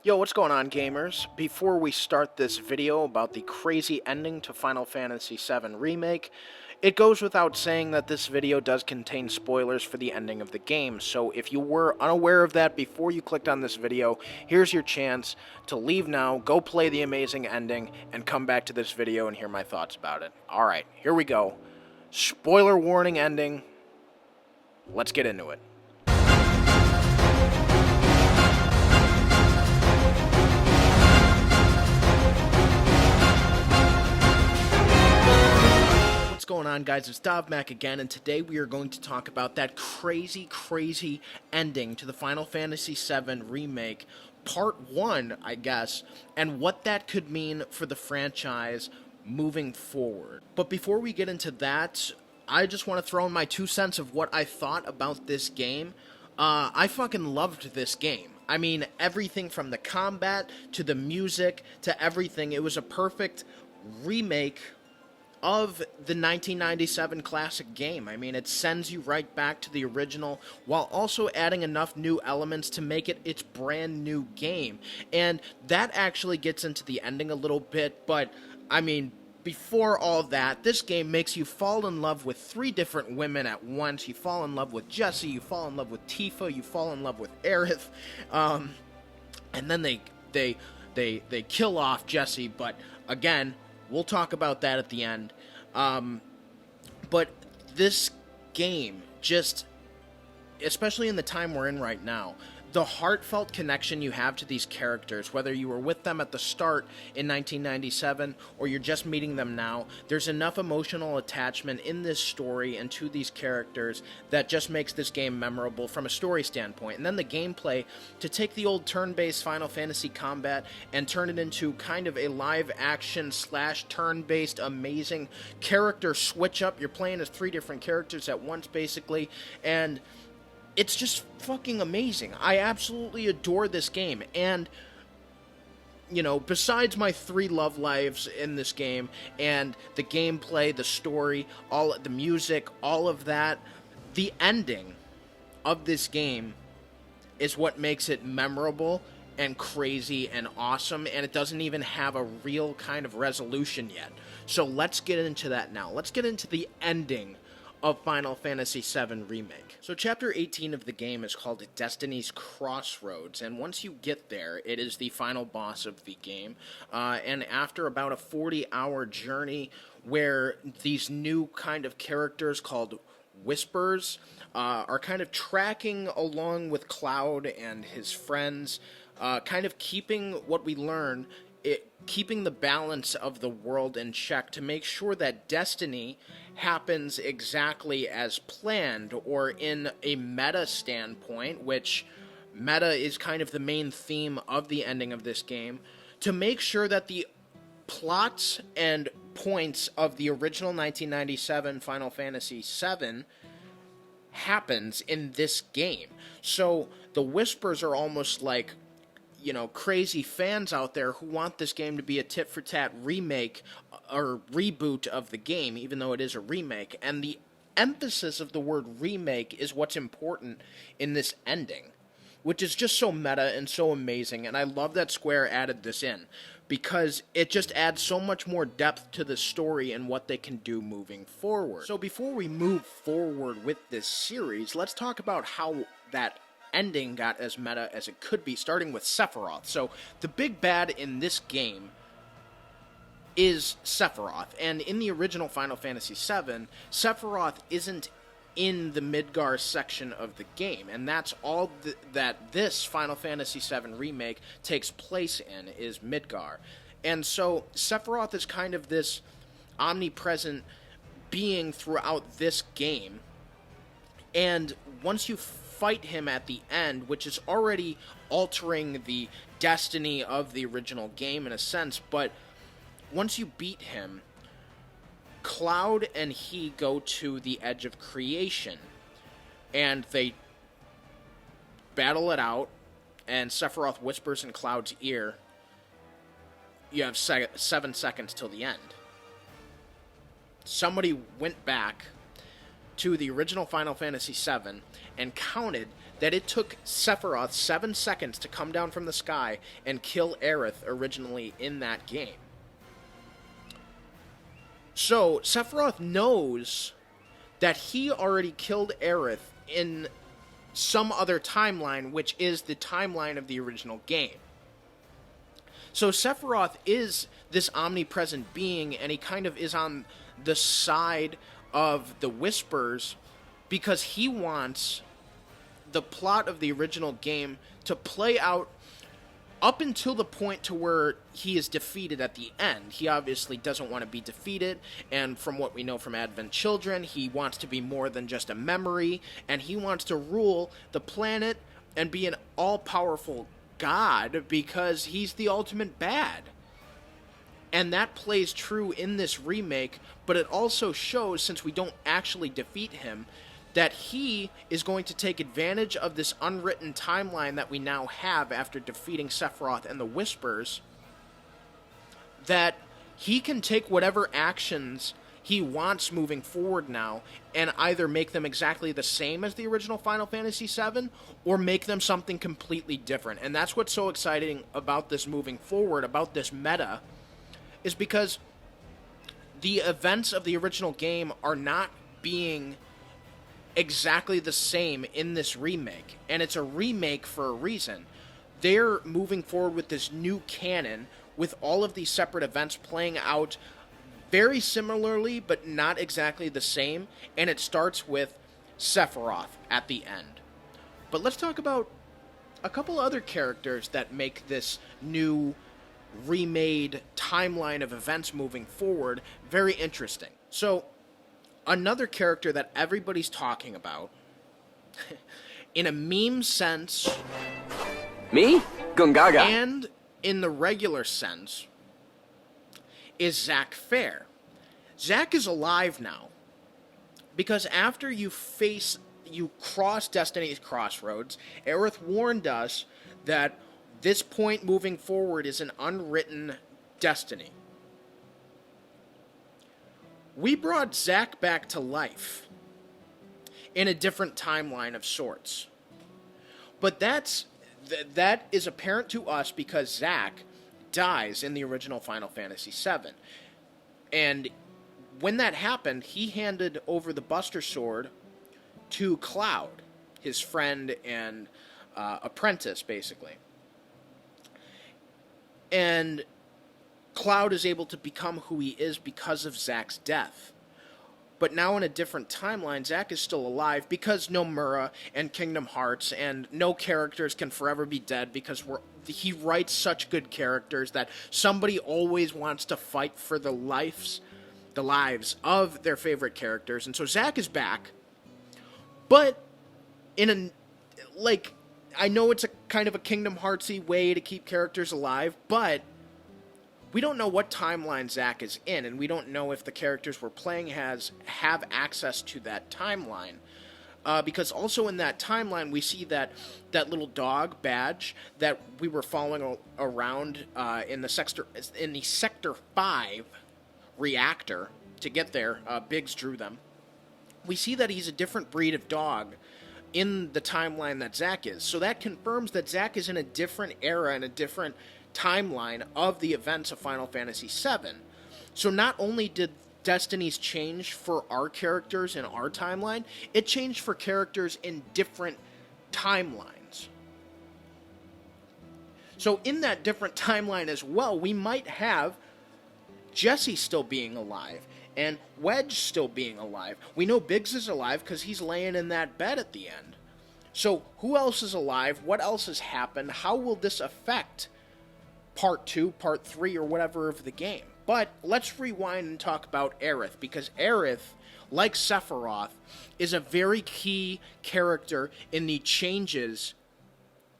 Yo, what's going on, gamers? Before we start this video about the crazy ending to Final Fantasy VII Remake, it goes without saying that this video does contain spoilers for the ending of the game, so if you were unaware of that before you clicked on this video, here's your chance to leave now, go play the amazing ending, and come back to this video and hear my thoughts about it. Alright, here we go. Spoiler warning ending. Let's get into it. What's going on, guys? It's DovMac again, and today we are going to talk about that crazy ending to the Final Fantasy VII Remake, Part 1, I guess, and what that could mean for the franchise moving forward. But before we get into that, I just want to throw in my 2 cents of what I thought about this game. I fucking loved this game. I mean, everything from the combat to the music to everything. It was a perfect remake of the 1997 classic game. I mean, it sends you right back to the original while also adding enough new elements to make it its brand new game. And that actually gets into the ending a little bit, but I mean, before all that, this game makes you fall in love with 3 different women at once. You fall in love with Jessie, you fall in love with Tifa, you fall in love with Aerith, and then they kill off Jessie, but again, we'll talk about that at the end. But this game, just, especially in the time we're in right now, the heartfelt connection you have to these characters, whether you were with them at the start in 1997 or you're just meeting them now, there's enough emotional attachment in this story and to these characters that just makes this game memorable from a story standpoint. And then the gameplay, to take the old turn-based Final Fantasy combat and turn it into kind of a live-action / turn-based amazing character switch-up. You're playing as 3 different characters at once, basically, and it's just fucking amazing. I absolutely adore this game, and, you know, besides my 3 love lives in this game, and the gameplay, the story, all the music, all of that, the ending of this game is what makes it memorable and crazy and awesome, and it doesn't even have a real kind of resolution yet. So let's get into that now. Let's get into the ending of Final Fantasy VII Remake. So Chapter 18 of the game is called Destiny's Crossroads, and once you get there, it is the final boss of the game, and after about a 40-hour journey where these new kind of characters called Whispers are kind of tracking along with Cloud and his friends, kind of keeping what we learn, keeping the balance of the world in check to make sure that destiny happens exactly as planned, or in a meta standpoint, which meta is kind of the main theme of the ending of this game, to make sure that the plots and points of the original 1997 Final Fantasy VII happens in this game. So the Whispers are almost like, you know, crazy fans out there who want this game to be a tit-for-tat remake or reboot of the game, even though it is a remake. And the emphasis of the word remake is what's important in this ending, which is just so meta and so amazing. And I love that Square added this in, because it just adds so much more depth to the story and what they can do moving forward. So before we move forward with this series, let's talk about how that ending got as meta as it could be, starting with Sephiroth. So the big bad in this game is Sephiroth, and in the original Final Fantasy VII, Sephiroth isn't in the Midgar section of the game, and that's all that this Final Fantasy VII Remake takes place in, is Midgar. And so Sephiroth is kind of this omnipresent being throughout this game, and once you fight him at the end, which is already altering the destiny of the original game in a sense, but once you beat him, Cloud and he go to the edge of creation, and they battle it out, and Sephiroth whispers in Cloud's ear, you have 7 seconds till the end. Somebody went back to the original Final Fantasy VII and counted that it took Sephiroth 7 seconds to come down from the sky and kill Aerith originally in that game. So, Sephiroth knows that he already killed Aerith in some other timeline, which is the timeline of the original game. So Sephiroth is this omnipresent being, and he kind of is on the side of the Whispers because he wants the plot of the original game to play out up until the point to where he is defeated at the end. He obviously doesn't want to be defeated, and from what we know from Advent Children, he wants to be more than just a memory, and he wants to rule the planet and be an all-powerful god because he's the ultimate bad. And that plays true in this remake, but it also shows, since we don't actually defeat him, that he is going to take advantage of this unwritten timeline that we now have after defeating Sephiroth and the Whispers, that he can take whatever actions he wants moving forward now and either make them exactly the same as the original Final Fantasy VII or make them something completely different. And that's what's so exciting about this moving forward, about this meta, is because the events of the original game are not being exactly the same in this remake, and it's a remake for a reason. They're moving forward with this new canon with all of these separate events playing out very similarly but not exactly the same, and it starts with Sephiroth at the end. But let's talk about a couple other characters that make this new remade timeline of events moving forward very interesting. So another character that everybody's talking about, in a meme sense... Me? Gungaga. And in the regular sense, is Zack Fair. Zack is alive now, because after you cross Destiny's Crossroads, Aerith warned us that this point moving forward is an unwritten destiny. We brought Zack back to life in a different timeline of sorts. But that is apparent to us because Zack dies in the original Final Fantasy VII. And when that happened, he handed over the Buster Sword to Cloud, his friend and apprentice, basically. And Cloud is able to become who he is because of Zack's death. But now in a different timeline, Zack is still alive because Nomura and Kingdom Hearts and no characters can forever be dead because he writes such good characters that somebody always wants to fight for the lives of their favorite characters. And so Zack is back, but I know it's a kind of a Kingdom Heartsy way to keep characters alive, but we don't know what timeline Zack is in, and we don't know if the characters we're playing have access to that timeline. Because also in that timeline, we see that little dog badge that we were following around in the Sector 5 reactor to get there. Biggs drew them. We see that he's a different breed of dog in the timeline that Zack is. So that confirms that Zack is in a different era and a different timeline of the events of Final Fantasy VII. So not only did Destinies change for our characters in our timeline, it changed for characters in different timelines. So in that different timeline as well, we might have Jessie still being alive and Wedge still being alive. We know Biggs is alive because he's laying in that bed at the end. So who else is alive? What else has happened? How will this affect Part 2, Part 3, or whatever of the game? But let's rewind and talk about Aerith, because Aerith, like Sephiroth, is a very key character in the changes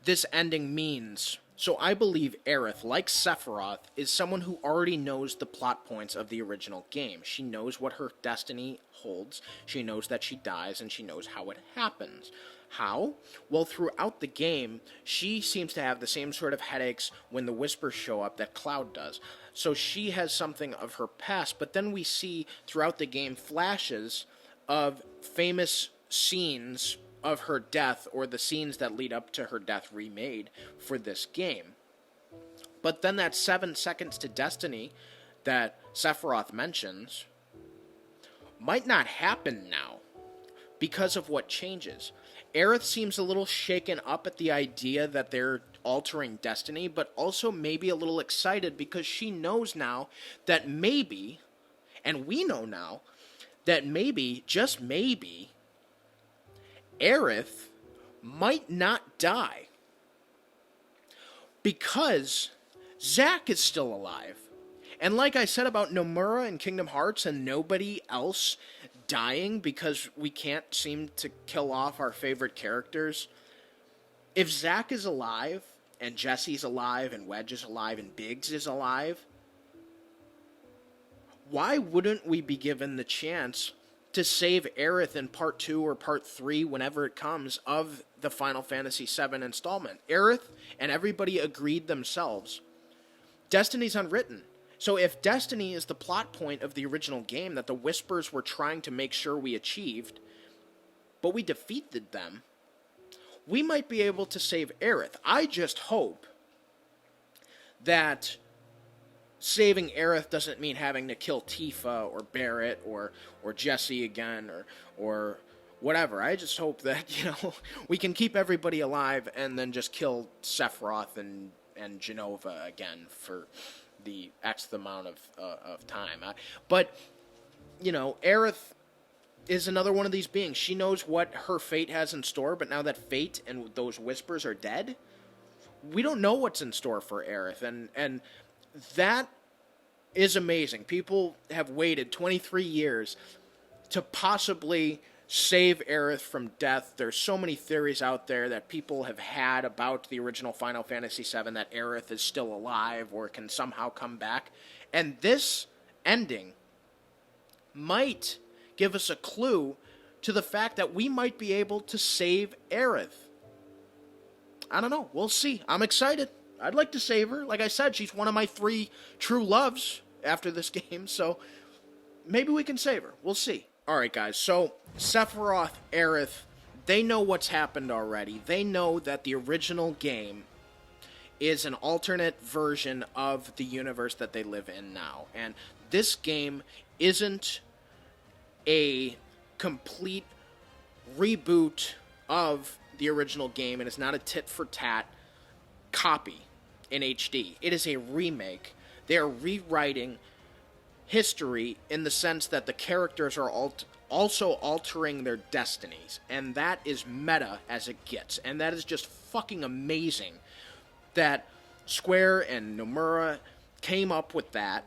this ending means. So I believe Aerith, like Sephiroth, is someone who already knows the plot points of the original game. She knows what her destiny holds, she knows that she dies, and she knows how it happens. How? Well, throughout the game, she seems to have the same sort of headaches when the Whispers show up that Cloud does. So she has something of her past, but then we see throughout the game flashes of famous scenes of her death, or the scenes that lead up to her death, remade for this game. But then that 7 seconds to destiny that Sephiroth mentions might not happen now because of what changes. Aerith seems a little shaken up at the idea that they're altering destiny, but also maybe a little excited because she knows now that maybe, and we know now, that maybe, just maybe, Aerith might not die. Because Zack is still alive. And like I said about Nomura in Kingdom Hearts and nobody else dying because we can't seem to kill off our favorite characters, if Zack is alive, and Jesse's alive, and Wedge is alive, and Biggs is alive, why wouldn't we be given the chance to save Aerith in Part 2 or Part 3, whenever it comes, of the Final Fantasy VII installment? Aerith and everybody agreed themselves. Destiny's unwritten. So if Destiny is the plot point of the original game that the Whispers were trying to make sure we achieved, but we defeated them, we might be able to save Aerith. I just hope that saving Aerith doesn't mean having to kill Tifa or Barrett or Jesse again or whatever. I just hope that, we can keep everybody alive and then just kill Sephiroth and Genova again for the X amount of time. But Aerith is another one of these beings. She knows what her fate has in store, but now that fate and those Whispers are dead, we don't know what's in store for Aerith, and that is amazing. People have waited 23 years to possibly save Aerith from death. There's so many theories out there that people have had about the original Final Fantasy VII, that Aerith is still alive or can somehow come back. And this ending might give us a clue to the fact that we might be able to save Aerith. I don't know. We'll see. I'm excited. I'd like to save her. Like I said, she's one of my 3 true loves after this game, so maybe we can save her. We'll see. Alright guys, so Sephiroth, Aerith, they know what's happened already. They know that the original game is an alternate version of the universe that they live in now. And this game isn't a complete reboot of the original game. It is not a tit-for-tat copy in HD. It is a remake. They are rewriting history in the sense that the characters are also altering their destinies, and that is meta as it gets, and that is just fucking amazing that Square and Nomura came up with that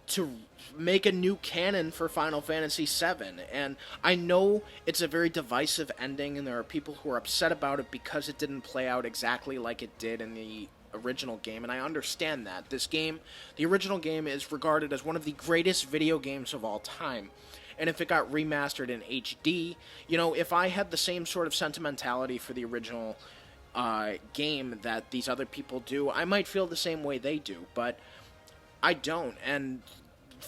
to make a new canon for Final Fantasy VII. And I know it's a very divisive ending, and there are people who are upset about it because it didn't play out exactly like it did in the original game, and I understand that. This game, the original game, is regarded as one of the greatest video games of all time. And if it got remastered in HD, if I had the same sort of sentimentality for the original game that these other people do, I might feel the same way they do, but I don't. And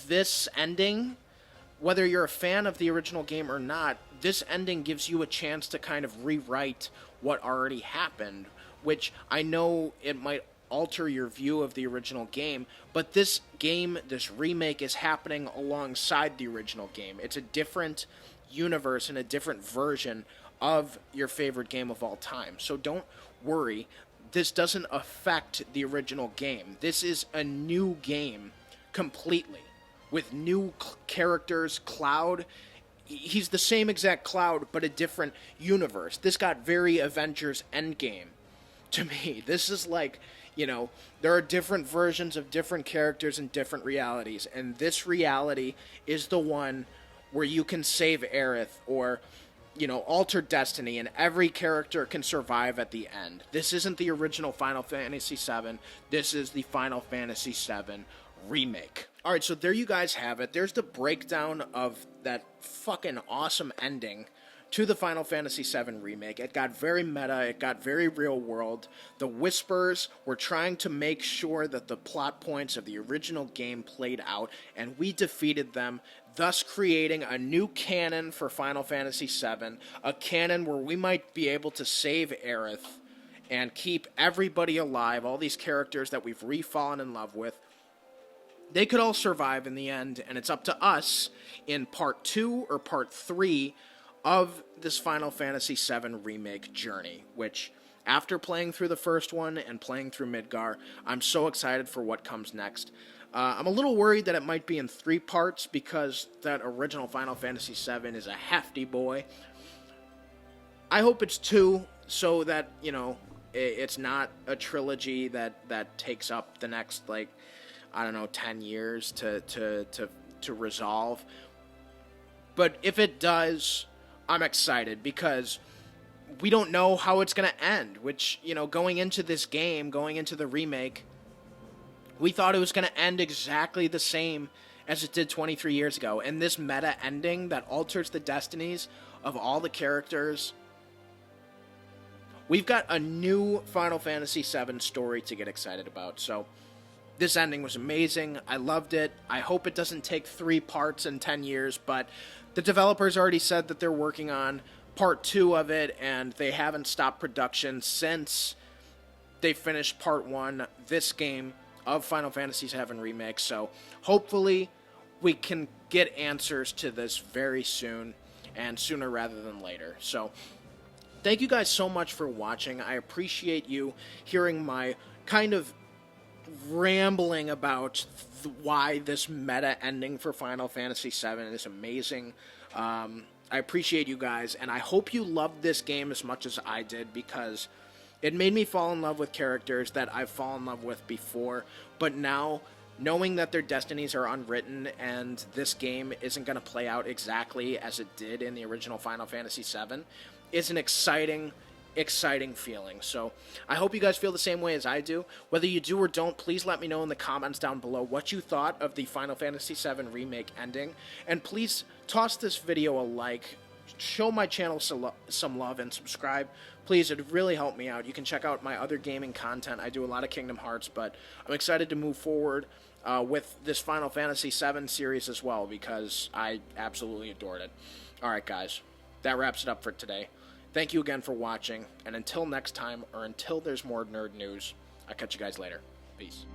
this ending, whether you're a fan of the original game or not, this ending gives you a chance to kind of rewrite what already happened, which I know it might alter your view of the original game, but this game, this remake, is happening alongside the original game. It's a different universe and a different version of your favorite game of all time. So don't worry, this doesn't affect the original game. This is a new game completely, with new characters. Cloud, he's the same exact Cloud, but a different universe. This got very Avengers Endgame to me. This is like, there are different versions of different characters in different realities, and this reality is the one where you can save Aerith or, alter destiny, and every character can survive at the end. This isn't the original Final Fantasy VII. This is the Final Fantasy VII Remake. Alright, so there you guys have it. There's the breakdown of that fucking awesome ending to the Final Fantasy VII Remake. It got very meta, it got very real world. The Whispers were trying to make sure that the plot points of the original game played out, and we defeated them, thus creating a new canon for Final Fantasy VII, a canon where we might be able to save Aerith and keep everybody alive, all these characters that we've refallen in love with. They could all survive in the end, and it's up to us in Part 2 or Part 3 of this Final Fantasy VII Remake journey, which, after playing through the first one and playing through Midgar, I'm so excited for what comes next. I'm a little worried that it might be in 3 parts, because that original Final Fantasy VII is a hefty boy. I hope it's 2, so that, you know, it's not a trilogy that takes up the next, like, I don't know, 10 years to resolve. But if it does, I'm excited, because we don't know how it's going to end, which, you know, going into this game, going into the remake, we thought it was going to end exactly the same as it did 23 years ago. And this meta ending that alters the destinies of all the characters, we've got a new Final Fantasy VII story to get excited about. So this ending was amazing. I loved it. I hope it doesn't take 3 parts in 10 years, but the developers already said that they're working on Part 2 of it, and they haven't stopped production since they finished Part 1, this game of Final Fantasy VII Remake. So hopefully we can get answers to this very soon, and sooner rather than later. So thank you guys so much for watching. I appreciate you hearing my kind of rambling about why this meta ending for Final Fantasy VII is amazing. I appreciate you guys, and I hope you loved this game as much as I did, because it made me fall in love with characters that I've fallen in love with before, but now, knowing that their destinies are unwritten and this game isn't going to play out exactly as it did in the original Final Fantasy VII, is an exciting feeling. So I hope you guys feel the same way as I do. Whether you do or don't, please let me know in the comments down below what you thought of the Final Fantasy VII Remake ending, and please toss this video a like, show my channel some love, and subscribe. Please, it'd really help me out. You can check out my other gaming content. I do a lot of Kingdom Hearts, but I'm excited to move forward with this Final Fantasy VII series as well, because I absolutely adored it. Alright guys, that wraps it up for today. Thank you again for watching, and until next time, or until there's more nerd news, I'll catch you guys later. Peace.